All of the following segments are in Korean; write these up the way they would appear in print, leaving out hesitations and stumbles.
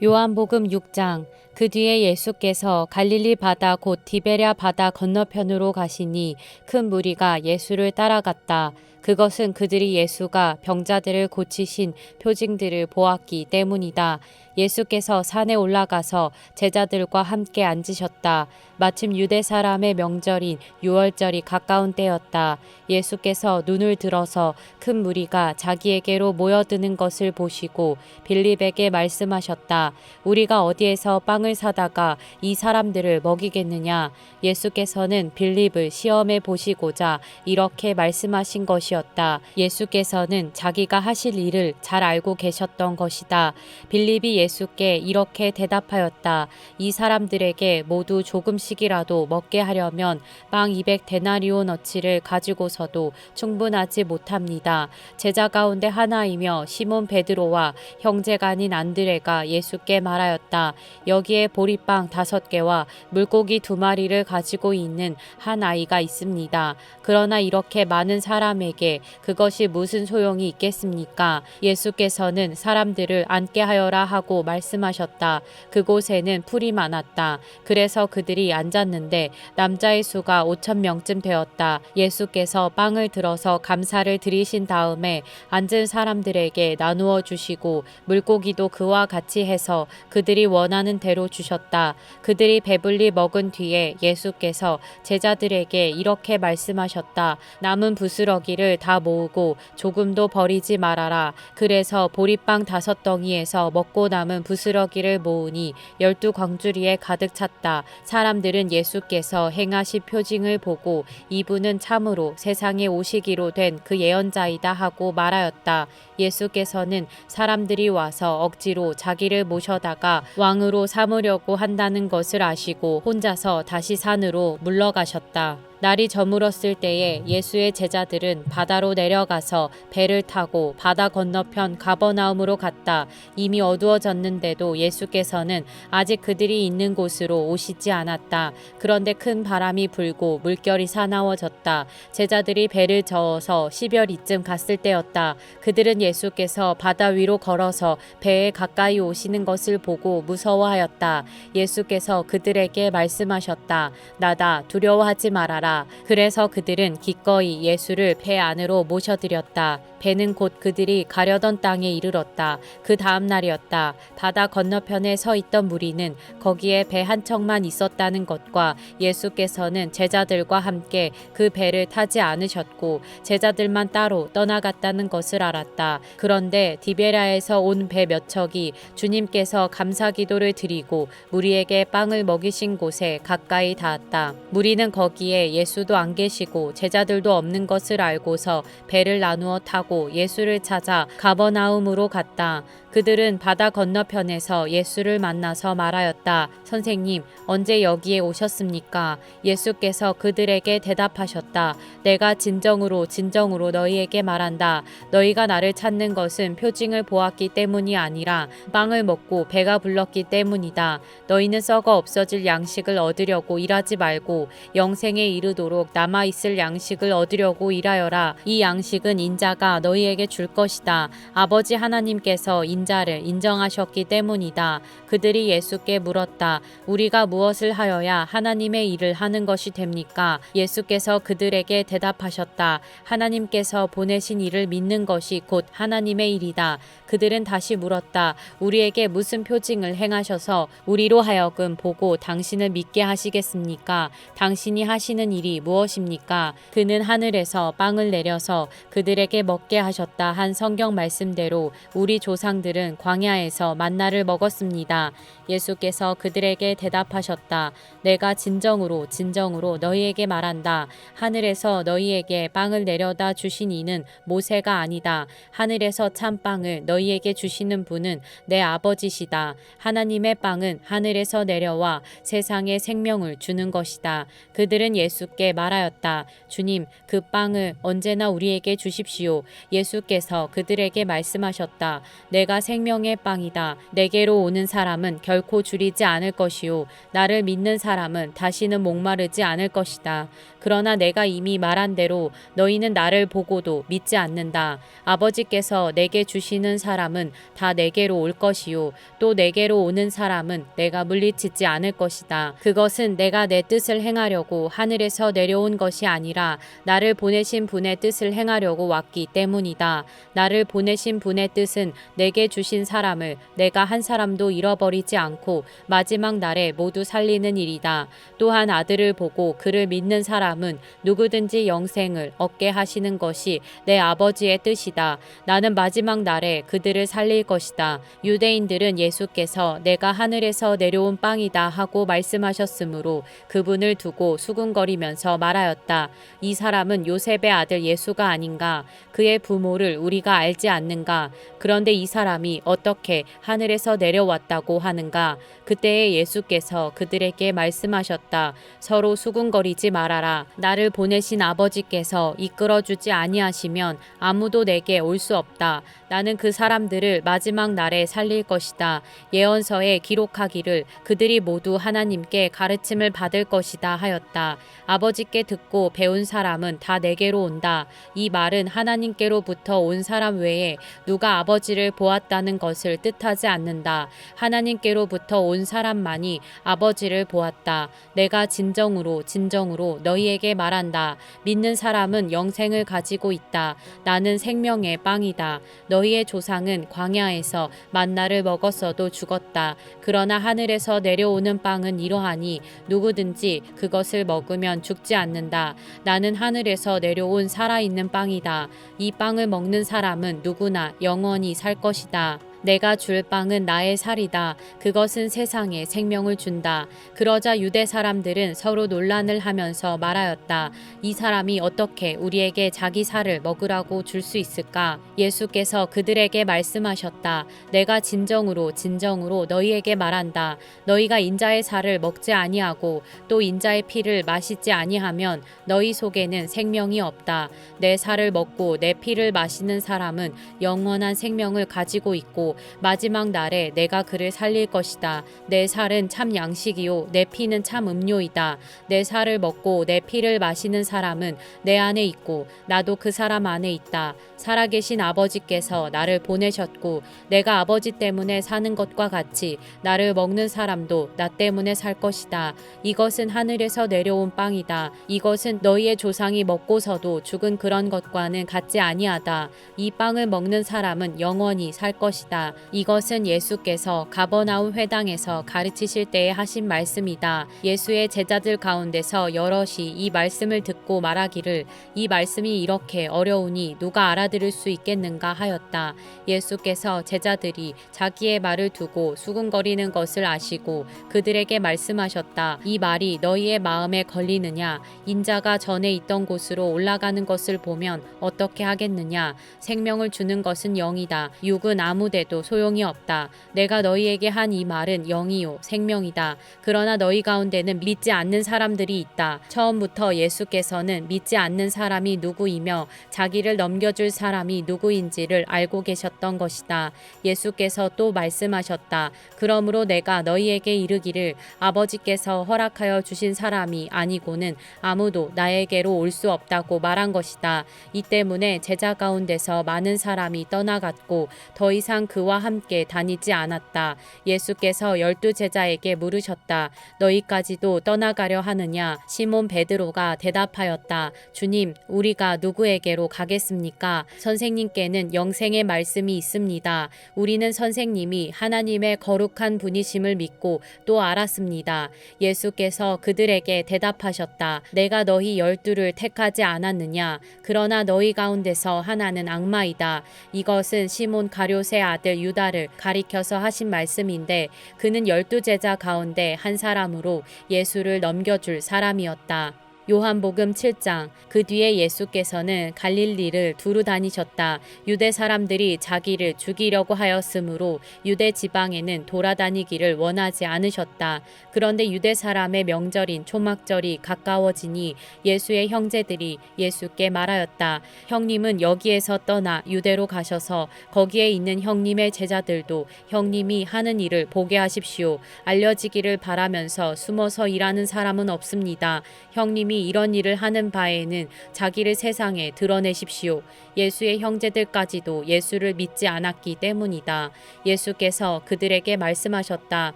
요한복음 6장. 그 뒤에 예수께서 갈릴리 바다 곧 디베랴 바다 건너편으로 가시니 큰 무리가 예수를 따라갔다. 그것은 그들이 예수가 병자들을 고치신 표징들을 보았기 때문이다. 예수께서 산에 올라가서 제자들과 함께 앉으셨다. 마침 유대 사람의 명절인 유월절이 가까운 때였다. 예수께서 눈을 들어서 큰 무리가 자기에게로 모여드는 것을 보시고 빌립에게 말씀하셨다. 우리가 어디에서 빵을 사다가 이 사람들을 먹이겠느냐? 예수께서는 빌립을 시험해 보시고자 이렇게 말씀하신 것이었다. 예수께서는 자기가 하실 일을 잘 알고 계셨던 것이다. 빌립이 예수께 이렇게 대답하였다. 이 사람들에게 모두 조금씩이라도 먹게 하려면 빵 200데나리온어치를 가지고서도 충분하지 못합니다. 제자 가운데 하나이며 시몬 베드로와 형제가 아닌 안드레가 예수께 말하였다. 여기에 보리빵 5개와 물고기 2마리를 가지고 있는 한 아이가 있습니다. 그러나 이렇게 많은 사람에게 그것이 무슨 소용이 있겠습니까? 예수께서는 사람들을 앉게 하여라 하고 말씀하셨다. 그곳에는 풀이 많았다. 그래서 그들이 앉았는데 남자의 수가 5,000명쯤 되었다. 예수께서 빵을 들어서 감사를 드리신 다음에 앉은 사람들에게 나누어 주시고 물고기도 그와 같이 해서 그들이 원하는 대로 주셨다. 그들이 배불리 먹은 뒤에 예수께서 제자들에게 이렇게 말씀하셨다. 남은 부스러기를 다 모으고 조금도 버리지 말아라. 그래서 보리빵 5덩이에서 먹고 남은 부스러기를 모으니 12광주리에 가득 찼다. 사람들은 예수께서 행하신 표징을 보고 이분은 참으로 세상에 오시기로 된 그 예언자이다 하고 말하였다. 예수께서는 사람들이 와서 억지로 자기를 모셔다가 왕으로 삼으려고 한다는 것을 아시고 혼자서 다시 산으로 물러가셨다. 날이 저물었을 때에 예수의 제자들은 바다로 내려가서 배를 타고 바다 건너편 가버나움으로 갔다. 이미 어두워졌는데도 예수께서는 아직 그들이 있는 곳으로 오시지 않았다. 그런데 큰 바람이 불고 물결이 사나워졌다. 제자들이 배를 저어서 시별이쯤 갔을 때였다. 그들은 예수께서 바다 위로 걸어서 배에 가까이 오시는 것을 보고 무서워하였다. 예수께서 그들에게 말씀하셨다. 나다, 두려워하지 말아라. 그래서 그들은 기꺼이 예수를 배 안으로 모셔들였다. 배는 곧 그들이 가려던 땅에 이르렀다. 그 다음 날이었다. 바다 건너편에 서 있던 무리는 거기에 배 한 척만 있었다는 것과 예수께서는 제자들과 함께 그 배를 타지 않으셨고 제자들만 따로 떠나갔다는 것을 알았다. 그런데 디베랴에서 온 배 몇 척이 주님께서 감사기도를 드리고 무리에게 빵을 먹이신 곳에 가까이 닿았다. 무리는 거기에 예수도 안 계시고 제자들도 없는 것을 알고서 배를 나누어 타고 예수를 찾아 가버나움으로 갔다. 그들은 바다 건너편에서 예수를 만나서 말하였다. 선생님, 언제 여기에 오셨습니까? 예수께서 그들에게 대답하셨다. 내가 진정으로 너희에게 말한다. 너희가 나를 찾는 것은 표징을 보았기 때문이 아니라 빵을 먹고 배가 불렀기 때문이다. 너희는 썩어 없어질 양식을 얻으려고 일하지 말고 영생에 이르도록 남아있을 양식을 얻으려고 일하여라. 이 양식은 인자가 너희에게 줄 것이다. 아버지 하나님께서 인자를 인정하셨기 때문이다. 그들이 예수께 물었다. 우리가 무엇을 하여야 하나님의 일을 하는 것이 됩니까? 예수께서 그들에게 대답하셨다. 하나님께서 보내신 일을 믿는 것이 곧 하나님의 일이다. 그들은 다시 물었다. 우리에게 무슨 표징을 행하셔서 우리로 하여금 보고 당신을 믿게 하시겠습니까? 당신이 하시는 일이 무엇입니까? 그는 하늘에서 빵을 내려서 그들에게 먹게 하셨다 한 성경 말씀대로 우리 조상들은 광야에서 만나를 먹었습니다. 예수께서 그들에게 대답하셨다. 내가 진정으로 너희에게 말한다. 하늘에서 너희에게 빵을 내려다 주신 이는 모세가 아니다. 하늘에서 참 빵을 너희에게 주시는 분은 내 아버지시다. 하나님의 빵은 하늘에서 내려와 세상에 생명을 주는 것이다. 그들은 예수께 말하였다. 주님, 그 빵을 언제나 우리에게 주십시오. 예수께서 그들에게 말씀하셨다. 내가 내가 생명의 빵이다. 내게로 오는 사람은 결코 줄이지 않을 것이요 나를 믿는 사람은 다시는 목마르지 않을 것이다. 그러나 내가 이미 말한 대로 너희는 나를 보고도 믿지 않는다. 아버지께서 내게 주시는 사람은 다 내게로 올 것이요 또 내게로 오는 사람은 내가 물리치지 않을 것이다. 그것은 내가 내 뜻을 행하려고 하늘에서 내려온 것이 아니라 나를 보내신 분의 뜻을 행하려고 왔기 때문이다. 나를 보내신 분의 뜻은 내게 주신 사람을 내가 한 사람도 잃어버리지 않고 마지막 날에 모두 살리는 일이다. 또한 아들을 보고 그를 믿는 사람은 누구든지 영생을 얻게 하시는 것이 내 아버지의 뜻이다. 나는 마지막 날에 그들을 살릴 것이다. 유대인들은 예수께서 내가 하늘에서 내려온 빵이다 하고 말씀하셨으므로 그분을 두고 수군거리면서 말하였다. 이 사람은 요셉의 아들 예수가 아닌가? 그의 부모를 우리가 알지 않는가? 그런데 이 사람이 어떻게 하늘에서 내려왔다고 하는가? 그때에 예수께서 그들에게 말씀하셨다. 서로 수군거리지 말아라. 나를 보내신 아버지께서 이끌어주지 아니하시면 아무도 내게 올 수 없다. 나는 그 사람들을 마지막 날에 살릴 것이다. 예언서에 기록하기를 그들이 모두 하나님께 가르침을 받을 것이다 하였다. 아버지께 듣고 배운 사람은 다 내게로 온다. 이 말은 하나님께로부터 온 사람 외에 누가 아버지를 보았다는 것을 뜻하지 않는다. 하나님께로부터 온 사람만이 아버지를 보았다. 내가 진정으로 너희에게 말한다. 믿는 사람은 영생을 가지고 있다. 나는 생명의 빵이다. 너희의 조상은 광야에서 만나를 먹었어도 죽었다. 그러나 하늘에서 내려오는 빵은 이러하니 누구든지 그것을 먹으면 죽지 않는다. 나는 하늘에서 내려온 살아있는 빵이다. 이 빵을 먹는 사람은 누구나 영원히 살 것이다. 내가 줄 빵은 나의 살이다. 그것은 세상에 생명을 준다. 그러자 유대 사람들은 서로 논란을 하면서 말하였다. 이 사람이 어떻게 우리에게 자기 살을 먹으라고 줄 수 있을까? 예수께서 그들에게 말씀하셨다. 내가 진정으로 너희에게 말한다. 너희가 인자의 살을 먹지 아니하고 또 인자의 피를 마시지 아니하면 너희 속에는 생명이 없다. 내 살을 먹고 내 피를 마시는 사람은 영원한 생명을 가지고 있고 마지막 날에 내가 그를 살릴 것이다. 내 살은 참 양식이요 내 피는 참 음료이다. 내 살을 먹고 내 피를 마시는 사람은 내 안에 있고 나도 그 사람 안에 있다. 살아계신 아버지께서 나를 보내셨고 내가 아버지 때문에 사는 것과 같이 나를 먹는 사람도 나 때문에 살 것이다. 이것은 하늘에서 내려온 빵이다. 이것은 너희의 조상이 먹고서도 죽은 그런 것과는 같지 아니하다. 이 빵을 먹는 사람은 영원히 살 것이다. 이것은 예수께서 가버나움 회당에서 가르치실 때에 하신 말씀이다. 예수의 제자들 가운데서 여럿이 이 말씀을 듣고 말하기를 이 말씀이 이렇게 어려우니 누가 알아들을 수 있겠는가 하였다. 예수께서 제자들이 자기의 말을 두고 수군거리는 것을 아시고 그들에게 말씀하셨다. 이 말이 너희의 마음에 걸리느냐? 인자가 전에 있던 곳으로 올라가는 것을 보면 어떻게 하겠느냐? 생명을 주는 것은 영이다. 육은 아무데도 소용이 없다. 내가 너희에게 한 이 말은 영이요 생명이다. 그러나 너희 가운데는 믿지 않는 사람들이 있다. 처음부터 예수께서는 믿지 않는 사람이 누구이며 자기를 넘겨줄 사람이 누구인지를 알고 계셨던 것이다. 예수께서 또 말씀하셨다. 그러므로 내가 너희에게 이르기를 아버지께서 허락하여 주신 사람이 아니고는 아무도 나에게로 올 수 없다고 말한 것이다. 이 때문에 제자 가운데서 많은 사람이 떠나갔고 더 이상 그와 함께 다니지 않았다. 예수께서 12 제자에게 물으셨다. 너희까지도 떠나가려 하느냐? 시몬 베드로가 대답하였다. 주님, 우리가 누구에게로 가겠습니까? 선생님께는 영생의 말씀이 있습니다. 우리는 선생님이 하나님의 거룩한 분이심을 믿고 또 알았습니다. 예수께서 그들에게 대답하셨다. 내가 너희 12를 택하지 않았느냐? 그러나 너희 가운데서 하나는 악마이다. 이것은 시몬 가룟의 아들 유다를 가리켜서 하신 말씀인데 그는 12 제자 가운데 한 사람으로 예수를 넘겨줄 사람이었다. 요한복음 7장. 그 뒤에 예수께서는 갈릴리를 두루 다니셨다. 유대 사람들이 자기를 죽이려고 하였으므로 유대 지방에는 돌아다니기를 원하지 않으셨다. 그런데 유대 사람의 명절인 초막절이 가까워지니 예수의 형제들이 예수께 말하였다. 형님은 여기에서 떠나 유대로 가셔서 거기에 있는 형님의 제자들도 형님이 하는 일을 보게 하십시오. 알려지기를 바라면서 숨어서 일하는 사람은 없습니다. 형님이 이런 일을 하는 바에는 자기를 세상에 드러내십시오. 예수의 형제들까지도 예수를 믿지 않았기 때문이다. 예수께서 그들에게 말씀하셨다.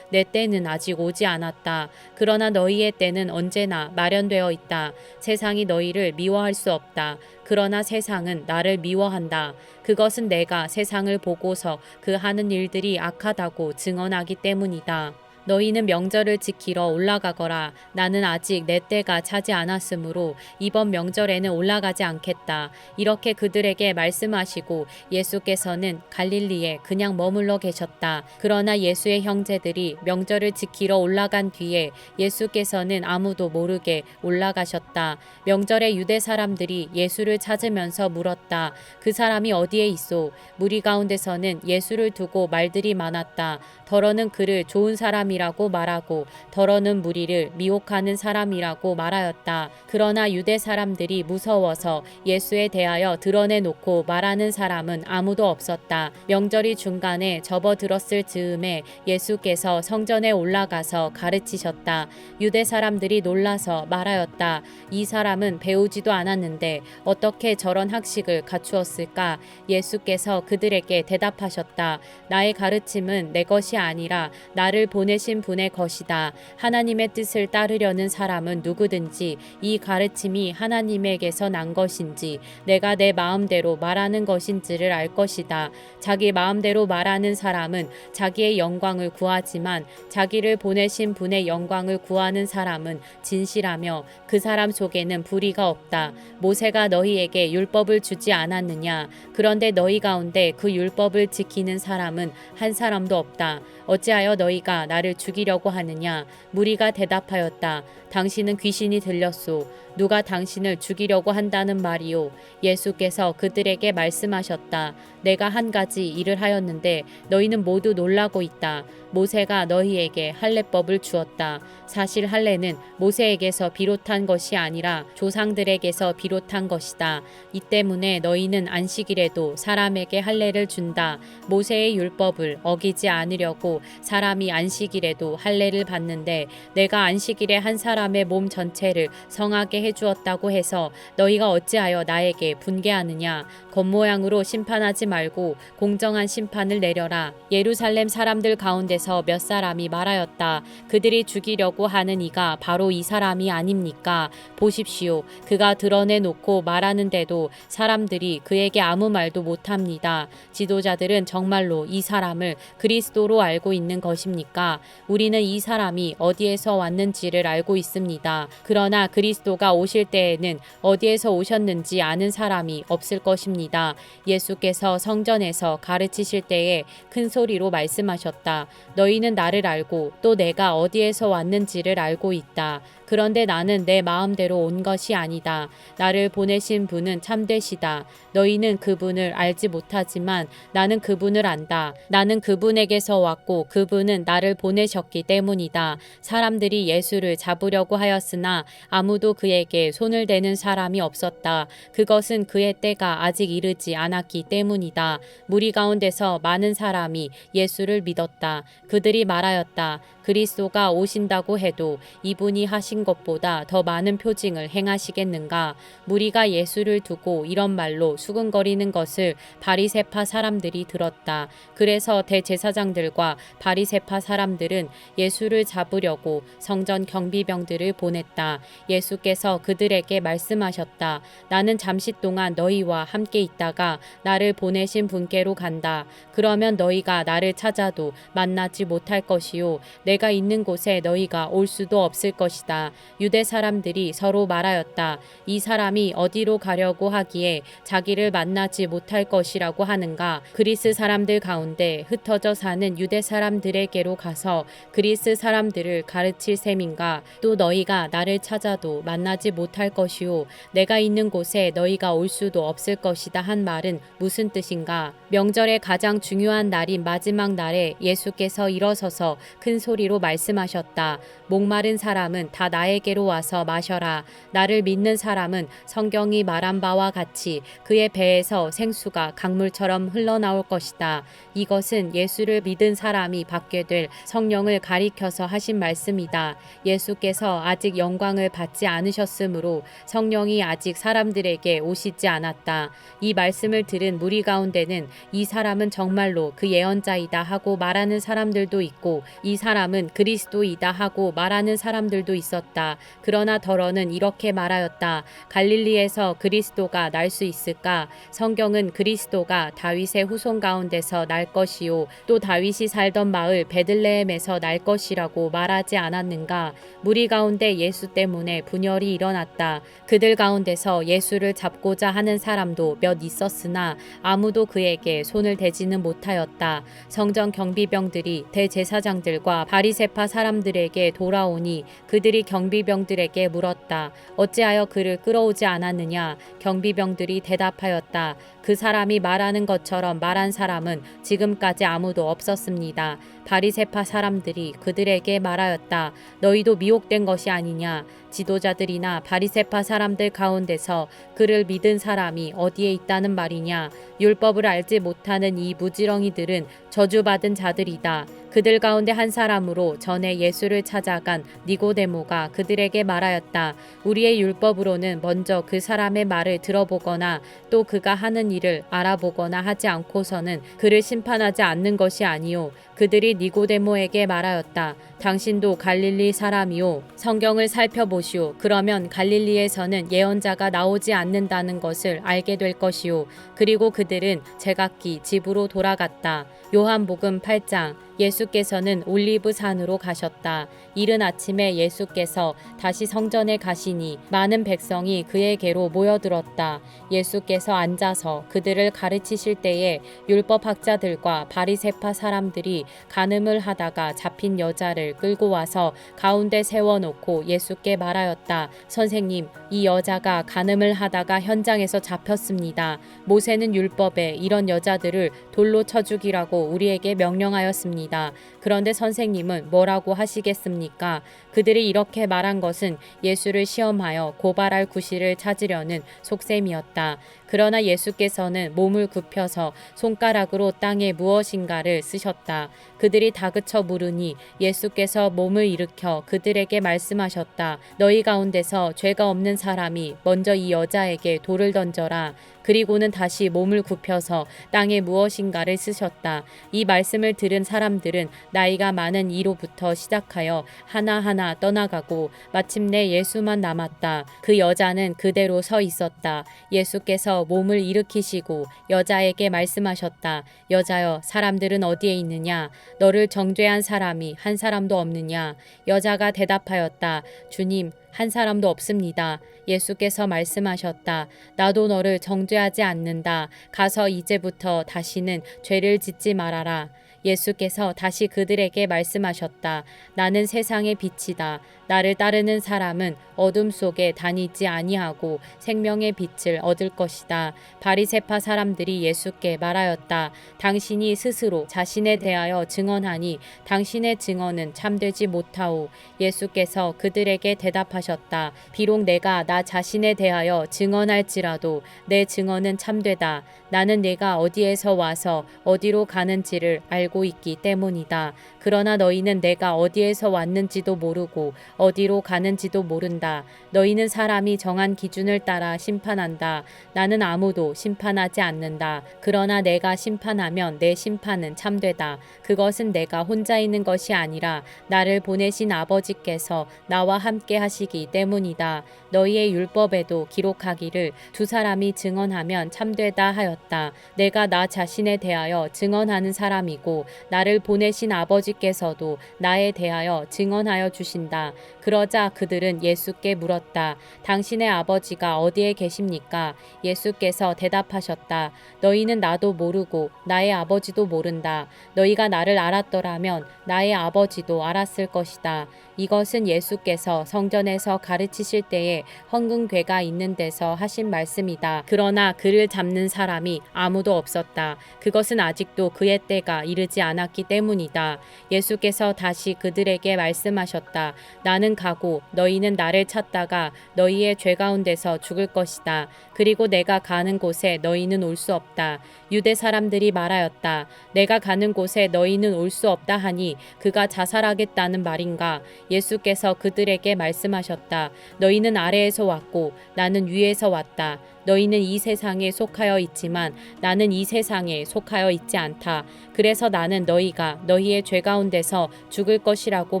내 때는 아직 오지 않았다. 그러나 너희의 때는 언제나 마련되어 있다. 세상이 너희를 미워할 수 없다. 그러나 세상은 나를 미워한다. 그것은 내가 세상을 보고서 그 하는 일들이 악하다고 증언하기 때문이다. 너희는 명절을 지키러 올라가거라. 나는 아직 내 때가 차지 않았으므로 이번 명절에는 올라가지 않겠다. 이렇게 그들에게 말씀하시고 예수께서는 갈릴리에 그냥 머물러 계셨다. 그러나 예수의 형제들이 명절을 지키러 올라간 뒤에 예수께서는 아무도 모르게 올라가셨다. 명절에 유대 사람들이 예수를 찾으면서 물었다. 그 사람이 어디에 있소? 무리 가운데서는 예수를 두고 말들이 많았다. 더러는 그를 좋은 사람이라고 말하고 더러는 무리를 미혹하는 사람이라고 말하였다. 그러나 유대 사람들이 무서워서 예수에 대하여 드러내놓고 말하는 사람은 아무도 없었다. 명절이 중간에 접어들었을 즈음에 예수께서 성전에 올라가서 가르치셨다. 유대 사람들이 놀라서 말하였다. 이 사람은 배우지도 않았는데 어떻게 저런 학식을 갖추었을까? 예수께서 그들에게 대답하셨다. 나의 가르침은 내 것이 아니라 나를 보내신 분의 것이다. 하나님의 뜻을 따르려는 사람은 누구든지 이 가르침이 하나님에게서 난 것인지 내가 내 마음대로 말하는 것인지를 알 것이다. 자기 마음대로 말하는 사람은 자기의 영광을 구하지만 자기를 보내신 분의 영광을 구하는 사람은 진실하며 그 사람 속에는 불의가 없다. 모세가 너희에게 율법을 주지 않았느냐? 그런데 너희 가운데 그 율법을 지키는 사람은 한 사람도 없다. 어찌하여 너희가 나를 죽이려고 하느냐? 무리가 대답하였다. 당신은 귀신이 들렸소. 누가 당신을 죽이려고 한다는 말이요? 예수께서 그들에게 말씀하셨다. 내가 한 가지 일을 하였는데 너희는 모두 놀라고 있다. 모세가 너희에게 할례법을 주었다. 사실 할례는 모세에게서 비롯한 것이 아니라 조상들에게서 비롯한 것이다. 이 때문에 너희는 안식일에도 사람에게 할례를 준다. 모세의 율법을 어기지 않으려고 사람이 안식일에도 할례를 받는데 내가 안식일에 한 사람의 몸 전체를 성하게 해주었다고 해서 너희가 어찌하여 나에게 분개하느냐? 겉모양으로 심판하지 말고 공정한 심판을 내려라. 예루살렘 사람들 가운데서 몇 사람이 말하였다. 그들이 죽이려고 하는 이가 바로 이 사람이 아닙니까? 보십시오. 그가 드러내놓고 말하는데도 사람들이 그에게 아무 말도 못합니다. 지도자들은 정말로 이 사람을 그리스도로 알고 있는 것입니까? 우리는 이 사람이 어디에서 왔는지를 알고 있습니다. 그러나 그리스도가 오실 때에는 어디에서 오셨는지 아는 사람이 없을 것입니다. 예수께서 성전에서 가르치실 때에 큰 소리로 말씀하셨다. 너희는 나를 알고 또 내가 어디에서 왔는지를 알고 있다. 그런데 나는 내 마음대로 온 것이 아니다. 나를 보내신 분은 참되시다. 너희는 그분을 알지 못하지만 나는 그분을 안다. 나는 그분에게서 왔고 그분은 나를 보내셨기 때문이다. 사람들이 예수를 잡으려고 하였으나 아무도 그에게 손을 대는 사람이 없었다. 그것은 그의 때가 아직 이르지 않았기 때문이다. 무리 가운데서 많은 사람이 예수를 믿었다. 그들이 말하였다. 그리스도가 오신다고 해도 이분이 하신 것보다 더 많은 표징을 행하시겠는가? 무리가 예수를 두고 이런 말로 수근거리는 것을 바리새파 사람들이 들었다. 그래서 대제사장들과 바리새파 사람들은 예수를 잡으려고 성전 경비병들을 보냈다. 예수께서 그들에게 말씀하셨다. 나는 잠시 동안 너희와 함께 있다가 나를 보내신 분께로 간다. 그러면 너희가 나를 찾아도 만나지 못할 것이요 내가 있는 곳에 너희가 올 수도 없을 것이다. 말하였다. 유대 사람들이 서로 말하였다. 이 사람이 어디로 가려고 하기에 자기를 만나지 못할 것이라고 하는가. 그리스 사람들 가운데 흩어져 사는 유대 사람들에게로 가서 그리스 사람들을 가르칠 셈인가. 또 너희가 나를 찾아도 만나지 못할 것이요 내가 있는 곳에 너희가 올 수도 없을 것이다 한 말은 무슨 뜻인가. 명절의 가장 중요한 날인 마지막 날에 예수께서 일어서서 큰 소리로 말씀하셨다. 목마른 사람은 다 나에게로 와서 마셔라. 나를 믿는 사람은 성경이 말한 바와 같이 그의 배에서 생수가 강물처럼 흘러나올 것이다. 이것은 예수를 믿은 사람이 받게 될 성령을 가리켜서 하신 말씀이다. 예수께서 아직 영광을 받지 않으셨으므로 성령이 아직 사람들에게 오시지 않았다. 이 말씀을 들은 무리 가운데는 이 사람은 정말로 그 예언자이다 하고 말하는 사람들도 있고 이 사람은 그리스도이다 하고 말하는 사람들도 있었다. 그러나 더러는 이렇게 말하였다. 갈릴리에서 그리스도가 날 수 있을까? 성경은 그리스도가 다윗의 후손 가운데서 날 것이요 또 다윗이 살던 마을 베들레헴에서 날 것이라고 말하지 않았는가? 무리 가운데 예수 때문에 분열이 일어났다. 그들 가운데서 예수를 잡고자 하는 사람도 몇 있었으나 아무도 그에게 손을 대지는 못하였다. 성전 경비병들이 대제사장들과 바리새파 사람들에게 돌아오니 그들이 경비병들에게 물었다. 어찌하여 그를 끌어오지 않았느냐? 경비병들이 대답하였다. 그 사람이 말하는 것처럼 말한 사람은 지금까지 아무도 없었습니다. 바리새파 사람들이 그들에게 말하였다. 너희도 미혹된 것이 아니냐? 지도자들이나 바리새파 사람들 가운데서 그를 믿은 사람이 어디에 있다는 말이냐? 율법을 알지 못하는 이 무지렁이들은 저주받은 자들이다. 그들 가운데 한 사람으로 전에 예수를 찾아간 니고데모가 그들에게 말하였다. 우리의 율법으로는 먼저 그 사람의 말을 들어보거나 또 그가 하는 일을 알아보거나 하지 않고서는 그를 심판하지 않는 것이 아니요. 그들이 니고데모에게 말하였다. 당신도 갈릴리 사람이요. 성경을 살펴보시오. 그러면 갈릴리에서는 예언자가 나오지 않는다는 것을 알게 될 것이요. 그리고 그들은 제각기 집으로 돌아갔다. 요한복음 8장. 예수께서는 올리브 산으로 가셨다. 이른 아침에 예수께서 다시 성전에 가시니 많은 백성이 그에게로 모여들었다. 예수께서 앉아서 그들을 가르치실 때에 율법학자들과 바리새파 사람들이 간음을 하다가 잡힌 여자를 끌고 와서 가운데 세워놓고 예수께 말하였다. 선생님, 이 여자가 간음을 하다가 현장에서 잡혔습니다. 모세는 율법에 이런 여자들을 돌로 쳐 죽이라고 우리에게 명령하였습니다. 그런데 선생님은 뭐라고 하시겠습니까? 그들이 이렇게 말한 것은 예수를 시험하여 고발할 구실을 찾으려는 속셈이었다. 그러나 예수께서는 몸을 굽혀서 손가락으로 땅에 무엇인가를 쓰셨다. 그들이 다그쳐 물으니 예수께서 몸을 일으켜 그들에게 말씀하셨다. 너희 가운데서 죄가 없는 사람이 먼저 이 여자에게 돌을 던져라. 그리고는 다시 몸을 굽혀서 땅에 무엇인가를 쓰셨다. 이 말씀을 들은 사람들은 나이가 많은 이로부터 시작하여 하나하나 떠나가고 마침내 예수만 남았다. 그 여자는 그대로 서 있었다. 예수께서 몸을 일으키시고 여자에게 말씀하셨다. 여자여, 사람들은 어디에 있느냐? 너를 정죄한 사람이 한 사람도 없느냐? 여자가 대답하였다. 주님, 한 사람도 없습니다. 예수께서 말씀하셨다. 나도 너를 정죄하지 않는다. 가서 이제부터 다시는 죄를 짓지 말아라. 예수께서 다시 그들에게 말씀하셨다. 나는 세상의 빛이다. 나를 따르는 사람은 어둠 속에 다니지 아니하고 생명의 빛을 얻을 것이다. 바리새파 사람들이 예수께 말하였다. 당신이 스스로 자신에 대하여 증언하니 당신의 증언은 참되지 못하오. 예수께서 그들에게 대답하셨다. 비록 내가 나 자신에 대하여 증언할지라도 내 증언은 참되다. 나는 내가 어디에서 와서 어디로 가는지를 알고 있기 때문이다. 그러나 너희는 내가 어디에서 왔는지도 모르고 어디로 가는지도 모른다. 너희는 사람이 정한 기준을 따라 심판한다. 나는 아무도 심판하지 않는다. 그러나 내가 심판하면 내 심판은 참되다. 그것은 내가 혼자 있는 것이 아니라 나를 보내신 아버지께서 나와 함께 하시기 때문이다. 너희의 율법에도 기록하기를 두 사람이 증언하면 참되다 하였다. 내가 나 자신에 대하여 증언하는 사람이고 나를 보내신 아버지께서도 나에 대하여 증언하여 주신다. 그러자 그들은 예수께 물었다. 당신의 아버지가 어디에 계십니까? 예수께서 대답하셨다. 너희는 나도 모르고 나의 아버지도 모른다. 너희가 나를 알았더라면 나의 아버지도 알았을 것이다. 이것은 예수께서 성전에서 가르치실 때에 헌금궤가 있는 데서 하신 말씀이다. 그러나 그를 잡는 사람이 아무도 없었다. 그것은 아직도 그의 때가 이르지 않았기 때문이다. 예수께서 다시 그들에게 말씀하셨다. 나는 가고 너희는 나를 찾다가 너희의 죄 가운데서 죽을 것이다. 그리고 내가 가는 곳에 너희는 올 수 없다. 유대 사람들이 말하였다. 내가 가는 곳에 너희는 올 수 없다 하니 그가 자살하겠다는 말인가? 예수께서 그들에게 말씀하셨다. 너희는 아래에서 왔고 나는 위에서 왔다. 너희는 이 세상에 속하여 있지만 나는 이 세상에 속하여 있지 않다. 그래서 나는 너희가 너희의 죄 가운데서 죽을 것이라고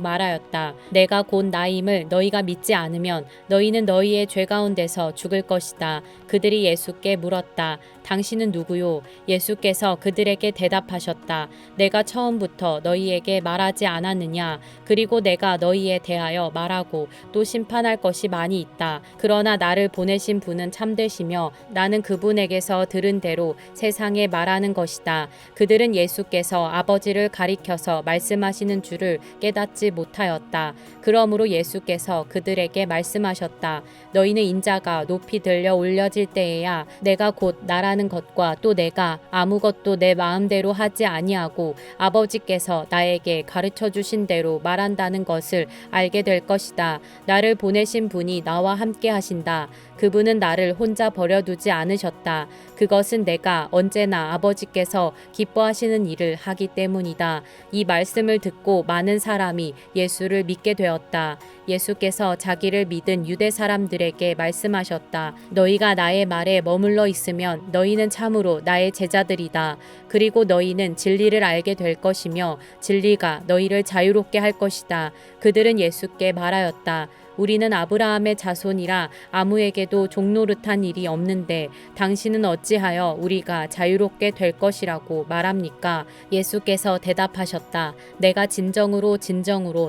말하였다. 내가 곧 나임을 너희가 믿지 않으면 너희는 너희의 죄 가운데서 죽을 것이다. 그들이 예수께 물었다. 당신은 누구요? 예수께서 그들에게 대답하셨다. 내가 처음부터 너희에게 말하지 않았느냐? 그리고 내가 너희에 대하여 말하고 또 심판할 것이 많이 있다. 그러나 나를 보내신 분은 참되시며 나는 그분에게서 들은 대로 세상에 말하는 것이다. 그들은 예수께서 아버지를 가리켜서 말씀하시는 줄을 깨닫지 못하였다. 그러므로 예수께서 그들에게 말씀하셨다. 너희는 인자가 높이 들려 올려질 때에야 내가 곧 나라는 것과 또 내가 아무것도 내 마음대로 하지 아니하고 아버지께서 나에게 가르쳐 주신 대로 말한다는 것을 알게 될 것이다. 나를 보내신 분이 나와 함께 하신다. 그분은 나를 혼자 버려두지 않으셨다. 그것은 내가 언제나 아버지께서 기뻐하시는 일을 하기 때문이다. 이 말씀을 듣고 많은 사람이 예수를 믿게 되었다. 예수께서 자기를 믿은 유대 사람들에게 말씀하셨다. 너희가 나의 말에 머물러 있으면 너희는 참으로 나의 제자들이다. 그리고 너희는 진리를 알게 될 것이며 진리가 너희를 자유롭게 할 것이다. 그들은 예수께 말하였다. 우리는 아브라함의 자손이라 아무에게도 종노릇한 일이 없는데 당신은 어찌하여 우리가 자유롭게 될 것이라고 말합니까? 예수께서 대답하셨다. 내가 진정으로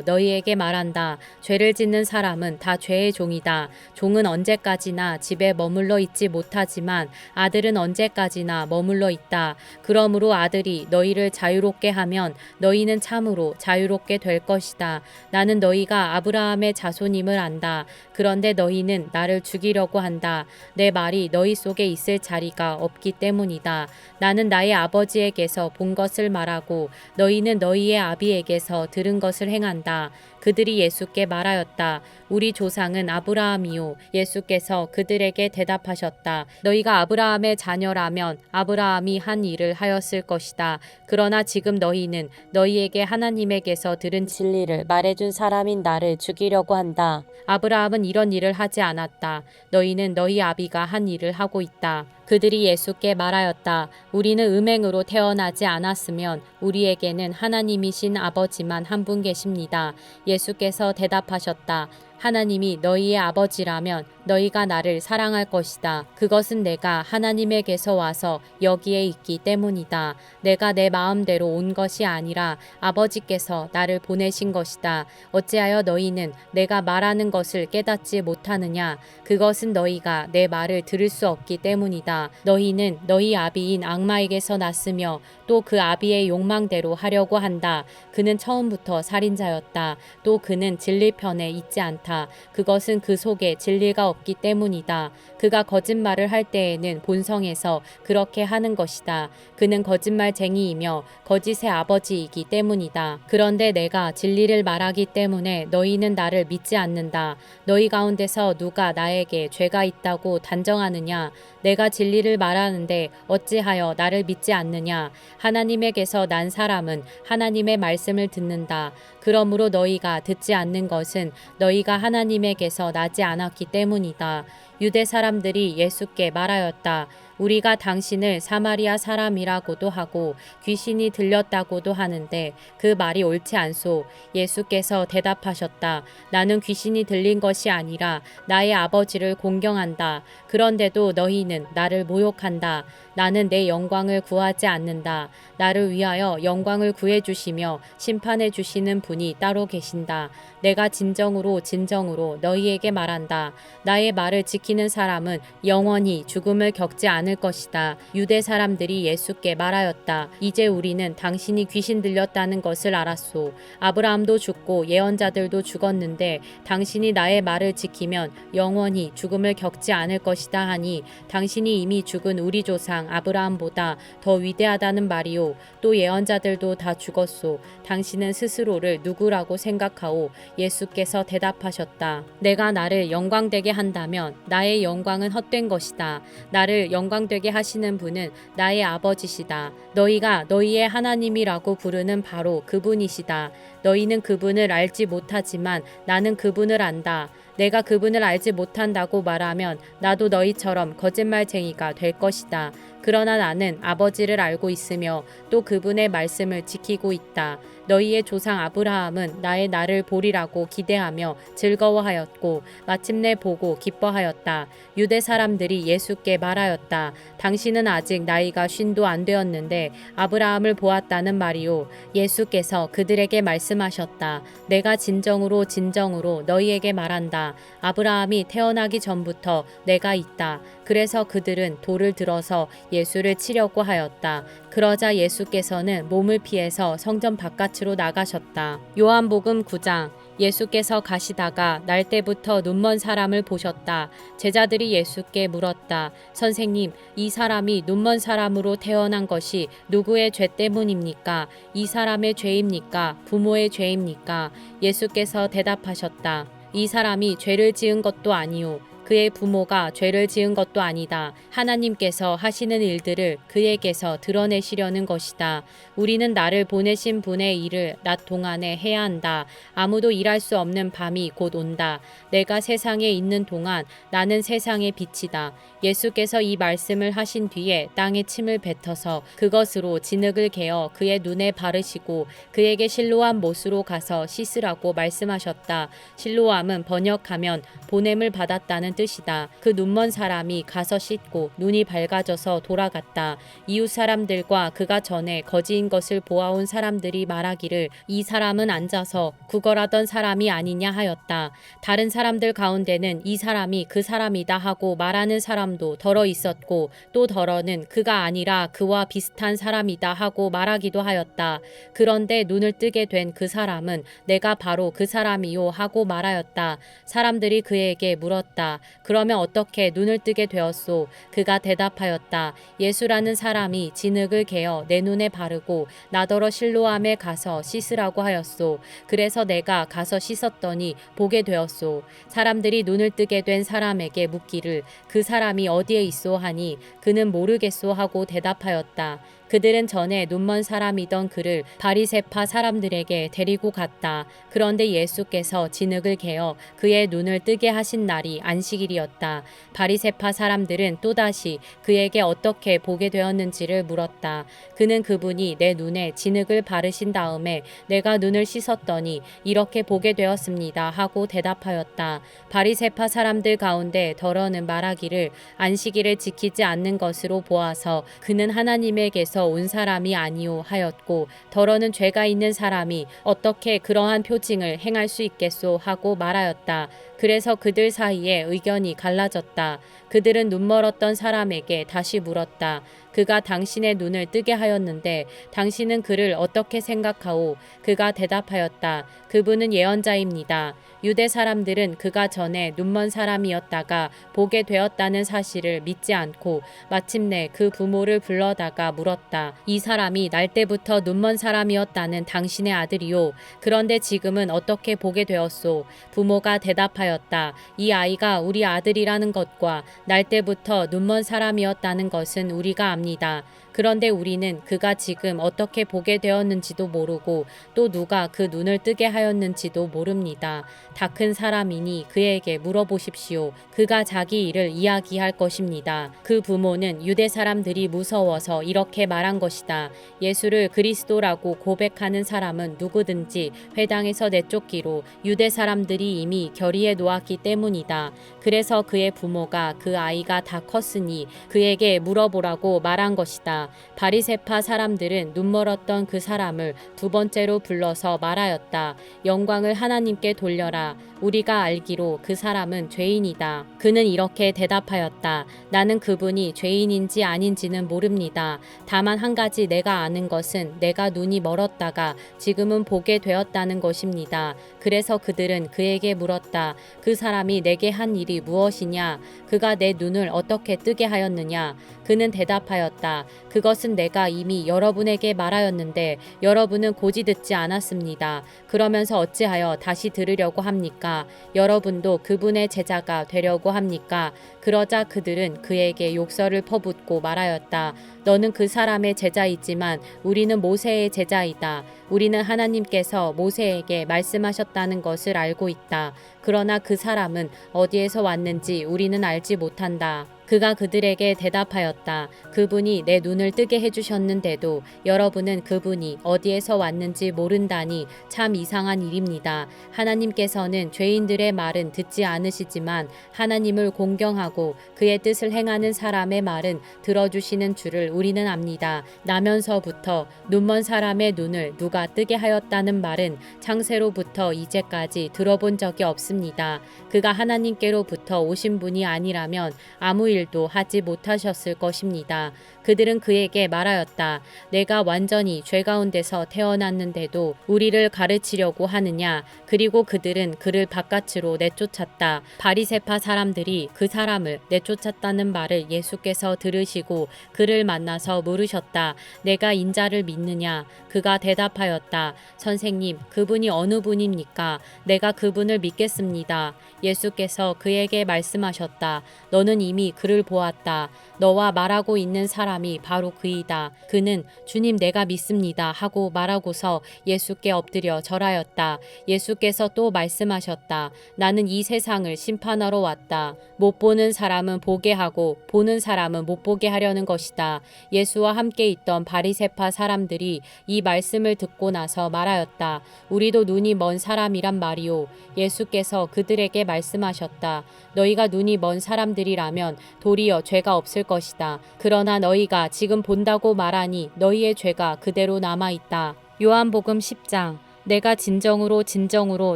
너희에게 말한다. 죄를 짓는 사람은 다 죄의 종이다. 종은 언제까지나 집에 머물러 있지 못하지만 아들은 언제까지나 머물러 있다. 그러므로 아들이 너희를 자유롭게 하면 너희는 참으로 자유롭게 될 것이다. 나는 너희가 아브라함의 자손임을 안다. 그런데 너희는 나를 죽이려고 한다. 내 말이 너희 속에 있을 자리가 없기 때문이다. 나는 나의 아버지에게서 본 것을 말하고 너희는 너희의 아비에게서 들은 것을 행한다. 그들이 예수께 말하였다. 우리 조상은 아브라함이요. 예수께서 그들에게 대답하셨다. 너희가 아브라함의 자녀라면 아브라함이 한 일을 하였을 것이다. 그러나 지금 너희는 너희에게 하나님에게서 들은 진리를 말해준 사람인 나를 죽이려고 한다. 아브라함은 이런 일을 하지 않았다. 너희는 너희 아비가 한 일을 하고 있다. 그들이 예수께 말하였다. 우리는 음행으로 태어나지 않았으면 우리에게는 하나님이신 아버지만 한 분 계십니다. 예수께서 대답하셨다. 하나님이 너희의 아버지라면 너희가 나를 사랑할 것이다. 그것은 내가 하나님에게서 와서 여기에 있기 때문이다. 내가 내 마음대로 온 것이 아니라 아버지께서 나를 보내신 것이다. 어찌하여 너희는 내가 말하는 것을 깨닫지 못하느냐? 그것은 너희가 내 말을 들을 수 없기 때문이다. 너희는 너희 아비인 악마에게서 났으며 또 그 아비의 욕망대로 하려고 한다. 그는 처음부터 살인자였다. 또 그는 진리 편에 있지 않다. 그것은 그 속에 진리가 없기 때문이다. 그가 거짓말을 할 때에는 본성에서 그렇게 하는 것이다. 그는 거짓말쟁이이며 거짓의 아버지이기 때문이다. 그런데 내가 진리를 말하기 때문에 너희는 나를 믿지 않는다. 너희 가운데서 누가 나에게 죄가 있다고 단정하느냐? 내가 진리를 말하는데 어찌하여 나를 믿지 않느냐? 하나님에게서 난 사람은 하나님의 말씀을 듣는다. 그러므로 너희가 듣지 않는 것은 너희가 하나님에게서 나지 않았기 때문이다. 유대 사람들이 예수께 말하였다. 우리가 당신을 사마리아 사람이라고도 하고 귀신이 들렸다고도 하는데 그 말이 옳지 않소. 예수께서 대답하셨다. 나는 귀신이 들린 것이 아니라 나의 아버지를 공경한다. 그런데도 너희는 나를 모욕한다. 나는 내 영광을 구하지 않는다. 나를 위하여 영광을 구해 주시며 심판해 주시는 분이 따로 계신다. 내가 진정으로 너희에게 말한다. 나의 말을 지키는 사람은 영원히 죽음을 겪지 않을 것이다. 유대 사람들이 예수께 말하였다. 이제 우리는 당신이 귀신 들렸다는 것을 알았소. 아브라함도 죽고 예언자들도 죽었는데 당신이 나의 말을 지키면 영원히 죽음을 겪지 않을 것이다 하니 당신이 이미 죽은 우리 조상 아브라함보다 더 위대하다는 말이요. 또 예언자들도 다 죽었소. 당신은 스스로를 누구라고 생각하오? 예수께서 대답하셨다. 내가 나를 영광되게 한다면 나의 영광은 헛된 것이다. 나를 영광되게 하시는 분은 나의 아버지시다. 너희가 너희의 하나님이라고 부르는 바로 그분이시다. 너희는 그분을 알지 못하지만 나는 그분을 안다. 내가 그분을 알지 못한다고 말하면 나도 너희처럼 거짓말쟁이가 될 것이다. 그러나 나는 아버지를 알고 있으며 또 그분의 말씀을 지키고 있다. 너희의 조상 아브라함은 나의 날을 보리라고 기대하며 즐거워하였고 마침내 보고 기뻐하였다. 유대 사람들이 예수께 말하였다. 당신은 아직 나이가 50도 안 되었는데 아브라함을 보았다는 말이요. 예수께서 그들에게 말씀하셨다. 내가 진정으로 너희에게 말한다. 아브라함이 태어나기 전부터 내가 있다. 그래서 그들은 돌을 들어서 예수를 치려고 하였다. 그러자 예수께서는 몸을 피해서 성전 바깥으로 나가셨다. 요한복음 9장. 예수께서 가시다가 날 때부터 눈먼 사람을 보셨다. 제자들이 예수께 물었다. 선생님, 이 사람이 눈먼 사람으로 태어난 것이 누구의 죄 때문입니까? 이 사람의 죄입니까? 부모의 죄입니까? 예수께서 대답하셨다. 이 사람이 죄를 지은 것도 아니요. 그의 부모가 죄를 지은 것도 아니다. 하나님께서 하시는 일들을 그에게서 드러내시려는 것이다. 우리는 나를 보내신 분의 일을 낮 동안에 해야 한다. 아무도 일할 수 없는 밤이 곧 온다. 내가 세상에 있는 동안 나는 세상의 빛이다. 예수께서 이 말씀을 하신 뒤에 땅에 침을 뱉어서 그것으로 진흙을 개어 그의 눈에 바르시고 그에게 실로암 못으로 가서 씻으라고 말씀하셨다. 실로암은 번역하면 보냄을 받았다는 뜻이다. 그 눈먼 사람이 가서 씻고 눈이 밝아져서 돌아갔다. 이웃 사람들과 그가 전에 거지인 것을 보아온 사람들이 말하기를 이 사람은 앉아서 구걸하던 사람이 아니냐 하였다. 다른 사람들 가운데는 이 사람이 그 사람이다 하고 말하는 사람도 더러 있었고 또 더러는 그가 아니라 그와 비슷한 사람이다 하고 말하기도 하였다. 그런데 눈을 뜨게 된 그 사람은 내가 바로 그 사람이요 하고 말하였다. 사람들이 그에게 물었다. 그러면 어떻게 눈을 뜨게 되었소? 그가 대답하였다. 예수라는 사람이 진흙을 개어 내 눈에 바르고 나더러 실로암에 가서 씻으라고 하였소. 그래서 내가 가서 씻었더니 보게 되었소. 사람들이 눈을 뜨게 된 사람에게 묻기를 그 사람이 어디에 있소 하니 그는 모르겠소 하고 대답하였다. 그들은 전에 눈먼 사람이던 그를 바리새파 사람들에게 데리고 갔다. 그런데 예수께서 진흙을 개어 그의 눈을 뜨게 하신 날이 안식일이었다. 바리새파 사람들은 또다시 그에게 어떻게 보게 되었는지를 물었다. 그는 그분이 내 눈에 진흙을 바르신 다음에 내가 눈을 씻었더니 이렇게 보게 되었습니다 하고 대답하였다. 바리새파 사람들 가운데 더러는 말하기를 안식일을 지키지 않는 것으로 보아서 그는 하나님에게서 온 사람이 아니오 하였고 더러는 죄가 있는 사람이 어떻게 그러한 표징을 행할 수 있겠소 하고 말하였다. 그래서 그들 사이에 의견이 갈라졌다. 그들은 눈멀었던 사람에게 다시 물었다. 그가 당신의 눈을 뜨게 하였는데 당신은 그를 어떻게 생각하오? 그가 대답하였다. 그분은 예언자입니다. 유대 사람들은 그가 전에 눈먼 사람이었다가 보게 되었다는 사실을 믿지 않고 마침내 그 부모를 불러다가 물었다. 이 사람이 날 때부터 눈먼 사람이었다는 당신의 아들이요. 그런데 지금은 어떻게 보게 되었소? 부모가 대답하였다. 이 아이가 우리 아들이라는 것과 날 때부터 눈먼 사람이었다는 것은 우리가 압니다. 그런데 우리는 그가 지금 어떻게 보게 되었는지도 모르고 또 누가 그 눈을 뜨게 하였는지도 모릅니다. 다 큰 사람이니 그에게 물어보십시오. 그가 자기 일을 이야기할 것입니다. 그 부모는 유대 사람들이 무서워서 이렇게 말한 것이다. 예수를 그리스도라고 고백하는 사람은 누구든지 회당에서 내쫓기로 유대 사람들이 이미 결의해 놓았기 때문이다. 그래서 그의 부모가 그 아이가 다 컸으니 그에게 물어보라고 말한 것이다. 바리새파 사람들은 눈멀었던 그 사람을 두 번째로 불러서 말하였다. 영광을 하나님께 돌려라. 우리가 알기로 그 사람은 죄인이다. 그는 이렇게 대답하였다. 나는 그분이 죄인인지 아닌지는 모릅니다. 다만 한 가지 내가 아는 것은 내가 눈이 멀었다가 지금은 보게 되었다는 것입니다. 그래서 그들은 그에게 물었다. 그 사람이 내게 한 일이 무엇이냐? 그가 내 눈을 어떻게 뜨게 하였느냐? 그는 대답하였다. 그것은 내가 이미 여러분에게 말하였는데 여러분은 고지 듣지 않았습니다. 그러면서 어찌하여 다시 들으려고 합니까? 여러분도 그분의 제자가 되려고 합니까? 그러자 그들은 그에게 욕설을 퍼붓고 말하였다. 너는 그 사람의 제자이지만 우리는 모세의 제자이다. 우리는 하나님께서 모세에게 말씀하셨다는 것을 알고 있다. 그러나 그 사람은 어디에서 왔는지 우리는 알지 못한다. 그가 그들에게 대답하였다. 그분이 내 눈을 뜨게 해주셨는데도 여러분은 그분이 어디에서 왔는지 모른다니 참 이상한 일입니다. 하나님께서는 죄인들의 말은 듣지 않으시지만 하나님을 공경하고 그의 뜻을 행하는 사람의 말은 들어주시는 줄을 우리는 압니다. 나면서부터 눈먼 사람의 눈을 누가 뜨게 하였다는 말은 창세로부터 이제까지 들어본 적이 없습니다. 그가 하나님께로부터 오신 분이 아니라면 아무 일도 하지 못하셨을 것입니다. 그들은 그에게 말하였다. 내가 완전히 죄 가운데서 태어났는데도 우리를 가르치려고 하느냐? 그리고 그들은 그를 바깥으로 내쫓았다. 바리새파 사람들이 그 사람을 내쫓았다는 말을 예수께서 들으시고 그를 만나서 물으셨다. 내가 인자를 믿느냐? 그가 대답하였다. 선생님, 그분이 어느 분입니까? 내가 그분을 믿겠습니다. 예수께서 그에게 말씀하셨다. 너는 이미 그를 보았다. 너와 말하고 있는 사람이 바로 그이다. 그는 주님 내가 믿습니다 하고 말하고서 예수께 엎드려 절하였다. 예수께서 또 말씀하셨다. 나는 이 세상을 심판하러 왔다. 못 보는 사람은 보게 하고 보는 사람은 못 보게 하려는 것이다. 예수와 함께 있던 바리새파 사람들이 이 말씀을 듣고 나서 말하였다. 우리도 눈이 먼 사람이란 말이오. 예수께서 그들에게 말씀하셨다. 너희가 눈이 먼 사람들이라면 도리어 죄가 없을 것이다. 그러나 너희가 지금 본다고 말하니 너희의 죄가 그대로 남아있다. 요한복음 10장. 내가 진정으로 진정으로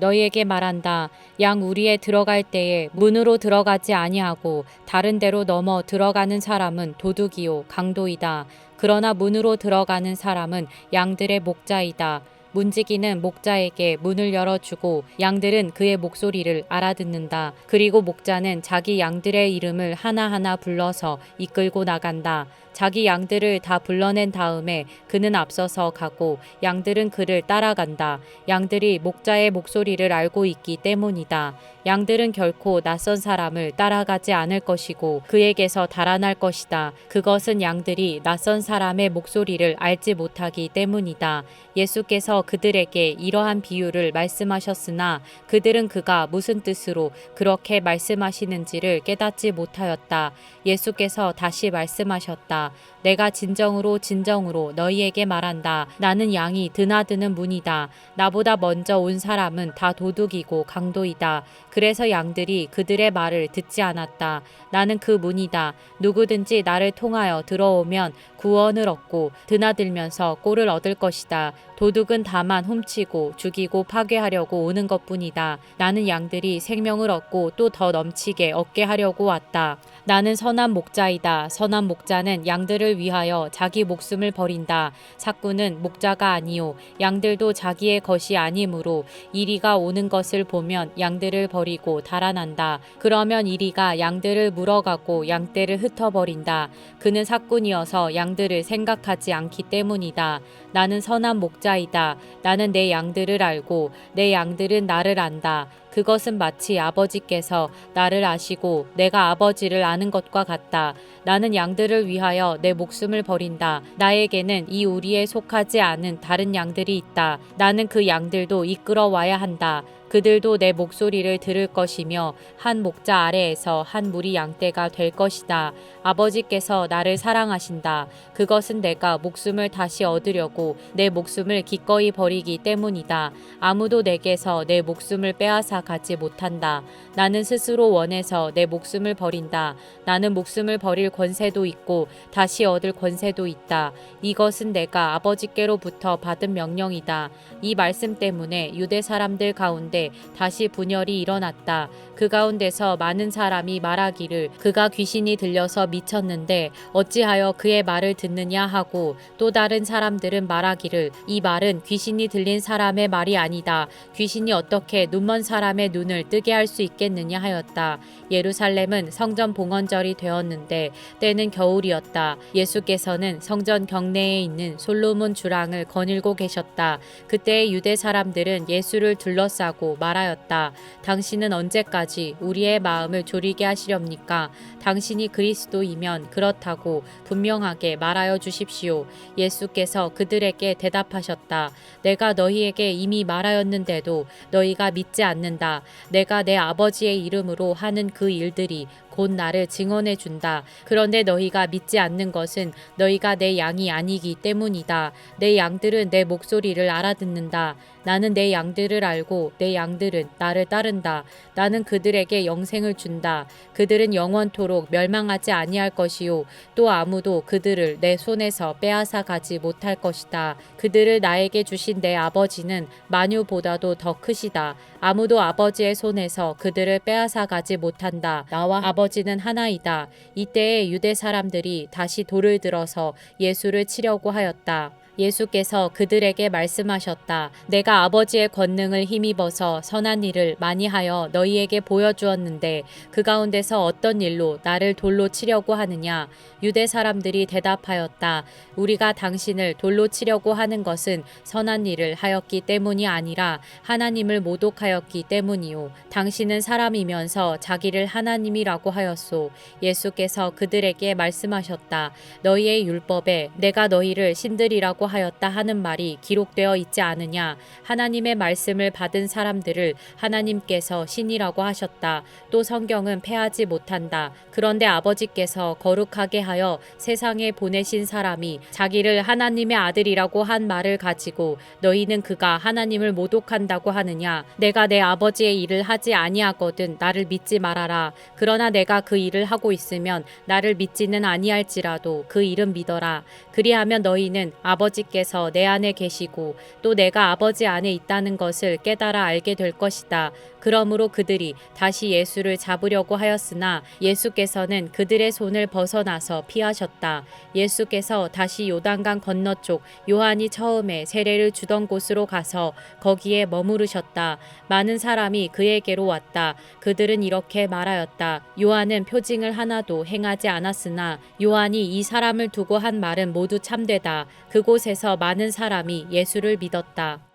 너희에게 말한다. 양 우리에 들어갈 때에 문으로 들어가지 아니하고 다른 데로 넘어 들어가는 사람은 도둑이요 강도이다. 그러나 문으로 들어가는 사람은 양들의 목자이다. 문지기는 목자에게 문을 열어주고 양들은 그의 목소리를 알아듣는다. 그리고 목자는 자기 양들의 이름을 하나하나 불러서 이끌고 나간다. 자기 양들을 다 불러낸 다음에 그는 앞서서 가고 양들은 그를 따라간다. 양들이 목자의 목소리를 알고 있기 때문이다. 양들은 결코 낯선 사람을 따라가지 않을 것이고 그에게서 달아날 것이다. 그것은 양들이 낯선 사람의 목소리를 알지 못하기 때문이다. 예수께서 그들에게 이러한 비유를 말씀하셨으나 그들은 그가 무슨 뜻으로 그렇게 말씀하시는지를 깨닫지 못하였다. 예수께서 다시 말씀하셨다. 내가 진정으로 진정으로 너희에게 말한다. 나는 양이 드나드는 문이다. 나보다 먼저 온 사람은 다 도둑이고 강도이다. 그래서 양들이 그들의 말을 듣지 않았다. 나는 그 문이다. 누구든지 나를 통하여 들어오면 구원을 얻고 드나들면서 꼴을 얻을 것이다. 도둑은 다만 훔치고 죽이고 파괴하려고 오는 것뿐이다. 나는 양들이 생명을 얻고 또 더 넘치게 얻게 하려고 왔다. 나는 선한 목자이다. 선한 목자는 양들을 위하여 자기 목숨을 버린다. 삭구는 목자가 아니요 양들도 자기의 것이 아니므로 이리가 오는 것을 보면 양들을 버리고 달아난다. 그러면 이리가 양들을 물어가고 양떼를 흩어버린다. 그는 삭군이어서 양 양들을 생각하지 않기 때문이다. 나는 선한 목자이다. 나는 내 양들을 알고 내 양들은 나를 안다. 그것은 마치 아버지께서 나를 아시고 내가 아버지를 아는 것과 같다. 나는 양들을 위하여 내 목숨을 버린다. 나에게는 이 우리에 속하지 않은 다른 양들이 있다. 나는 그 양들도 이끌어 와야 한다. 그들도 내 목소리를 들을 것이며 한 목자 아래에서 한 무리 양떼가 될 것이다. 아버지께서 나를 사랑하신다. 그것은 내가 목숨을 다시 얻으려고 내 목숨을 기꺼이 버리기 때문이다. 아무도 내게서 내 목숨을 빼앗아 가지 못한다. 나는 스스로 원해서 내 목숨을 버린다. 나는 목숨을 버릴 권세도 있고 다시 얻을 권세도 있다. 이것은 내가 아버지께로부터 받은 명령이다. 이 말씀 때문에 유대 사람들 가운데 다시 분열이 일어났다. 그 가운데서 많은 사람이 말하기를 그가 귀신이 들려서 미쳤는데 어찌하여 그의 말을 듣느냐 하고, 또 다른 사람들은 말하기를 이 말은 귀신이 들린 사람의 말이 아니다. 귀신이 어떻게 눈먼 사람의 눈을 뜨게 할 수 있겠느냐 하였다. 예루살렘은 성전 봉헌절이 되었는데 때는 겨울이었다. 예수께서는 성전 경내에 있는 솔로몬 주랑을 거닐고 계셨다. 그때 유대 사람들은 예수를 둘러싸고 말하였다. 당신은 언제까지 우리의 마음을 졸이게 하시렵니까? 당신이 그리스도이면 그렇다고 분명하게 말하여 주십시오. 예수께서 그들에게 대답하셨다. 내가 너희에게 이미 말하였는데도 너희가 믿지 않는다. 내가 내 아버지의 이름으로 하는 그 일들이 곧 나를 증언해 준다. 그런데 너희가 믿지 않는 것은 너희가 내 양이 아니기 때문이다. 내 양들은 내 목소리를 알아듣는다. 나는 내 양들을 알고 내 양들은 나를 따른다. 나는 그들에게 영생을 준다. 그들은 영원토록 멸망하지 아니할 것이요 또 아무도 그들을 내 손에서 빼앗아 가지 못할 것이다. 그들을 나에게 주신 내 아버지는 만유보다도 더 크시다. 아무도 아버지의 손에서 그들을 빼앗아 가지 못한다. 나와 아버지는 하나이다. 이때에 유대 사람들이 다시 돌을 들어서 예수를 치려고 하였다. 예수께서 그들에게 말씀하셨다. 내가 아버지의 권능을 힘입어서 선한 일을 많이 하여 너희에게 보여주었는데 그 가운데서 어떤 일로 나를 돌로 치려고 하느냐? 유대 사람들이 대답하였다. 우리가 당신을 돌로 치려고 하는 것은 선한 일을 하였기 때문이 아니라 하나님을 모독하였기 때문이요. 당신은 사람이면서 자기를 하나님이라고 하였소. 예수께서 그들에게 말씀하셨다. 너희의 율법에 내가 너희를 신들이라고 하였다 하는 말이 기록되어 있지 않으냐? 하나님의 말씀을 받은 사람들을 하나님께서 신이라고 하셨다. 또 성경은 패하지 못한다. 그런데 아버지께서 거룩하게 하여 세상에 보내신 사람이 자기를 하나님의 아들이라고 한 말을 가지고 너희는 그가 하나님을 모독한다고 하느냐? 내가 내 아버지의 일을 하지 아니하거든 나를 믿지 말아라. 그러나 내가 그 일을 하고 있으면 나를 믿지는 아니할지라도 그 일은 믿어라. 그리하면 너희는 아버지께서 내 안에 계시고 또 내가 아버지 안에 있다는 것을 깨달아 알게 될 것이다. 그러므로 그들이 다시 예수를 잡으려고 하였으나 예수께서는 그들의 손을 벗어나서 피하셨다. 예수께서 다시 요단강 건너쪽 요한이 처음에 세례를 주던 곳으로 가서 거기에 머무르셨다. 많은 사람이 그에게로 왔다. 그들은 이렇게 말하였다. 요한은 표징을 하나도 행하지 않았으나 요한이 이 사람을 두고 한 말은 모두 참되다. 그곳에서 많은 사람이 예수를 믿었다.